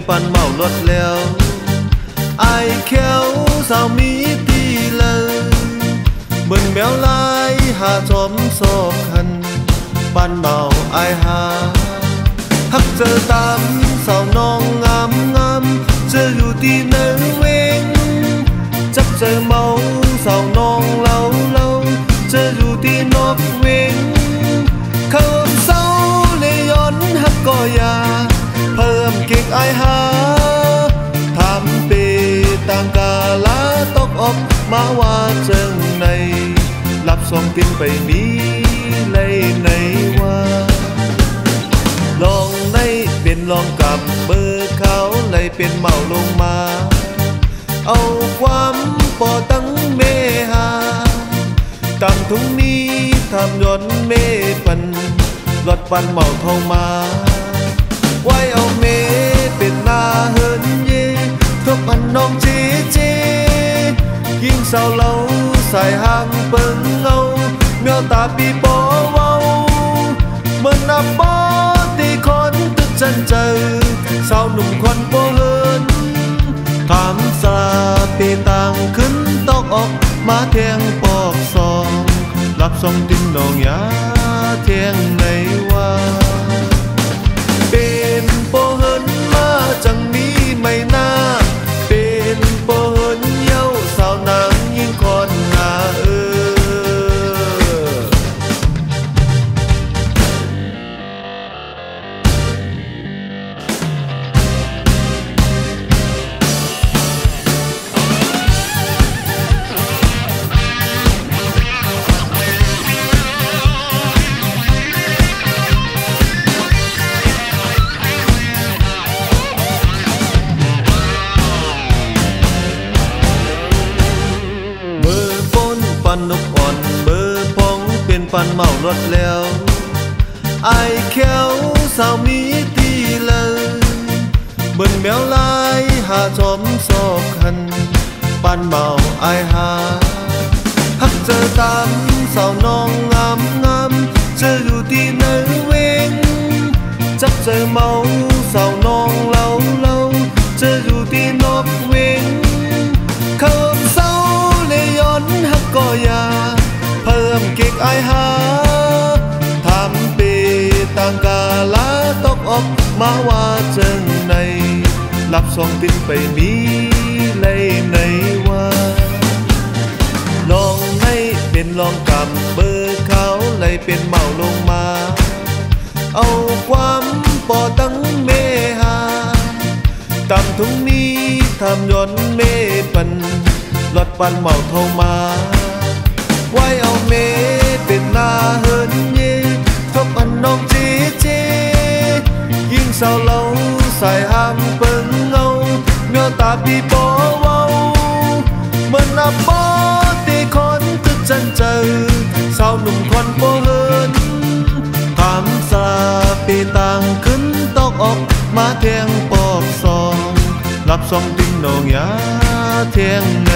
ปันเมาลดแล้วไอแควสาวมีตีเลยเหมือนแมวลายหาจอมโซคันปันเมาไอหาฮักเจอตามสาวน้องงามงามเจออยู่ที่เนื้อเวงจับเจอเมาสาวน้องเล่าเจออยู่ที่นอกเวงเคิมเศร้าเลยย้อนฮักก็ยาเพิ่มเก่งไอหาทำเปต่างกาลาตกออกมาว่าเจิงในหลับสองตินไปนี้เลยในว่าลองในเป็นลองกับเบอร์เขาเลยเป็นเมาลงมาเอาความปอตั้งเมหาตามทุ่งนี้ทำย้อนเมปันรถปันเมาเข้ามาไว้เอาเมเป็นหน้าเฮินเย่ทบอันน้องเจยิ่งเศร้าเล่าใส่ห่างเปิงเงาเมียวตาปีปอเว้าเมื่อนับปอตีคนตึกจันเจอสาวหนุ่มคนโปเฮินถามสาปีต่างขึ้นตอกออกมาเทียงปอกซองรับส่งตินนองยาเทียงในว่าเป็นโปเฮินมาจังนี้ไม่น่าเป็นโปเฮินเย้าสาวนางยิ่งคนหาปันนกอ่อนเบอร์พองเป็นปันเมาลดแล้วไอแควสาวมีตีเลยเบิ่นแมวลายหาจอมซอกคันปันเมาไอหาฮักเจอตามสาวน้องงามเจออยู่ที่เนื้อเวงจับเจอเมาสาวน้องเล่าเจออยู่ที่นอกเวงเคิมเศร้าเลยย้อนฮักก็ยาเพิ่มเก่งไอหาทำเปต่างกาลาตกออกมาว่าเจิงในหลับสองตินไปนี้เลยในว่าลองในเป็นลองกับเบอร์เขาเลยเป็นเมาลงมาเอาความปอตั้งเมหาตามทุ่งนี้ทำย้อนเมปันรถปันเมาเข้ามาไว้เอาเมเป็นหน้าเฮินเย่ทบอันน้องเจยิ่งเศร้าเล่าใส่ห้ามเปิงเงาเมียวตาปีปอเว้าเมื่อนับปอตีคนตึกจันเจอสาวหนุ่มคนโปเฮินถามสาปีต่างขึ้นตอกออกมาเทียงปอกซองรับส่งติงนองยาเทียงใน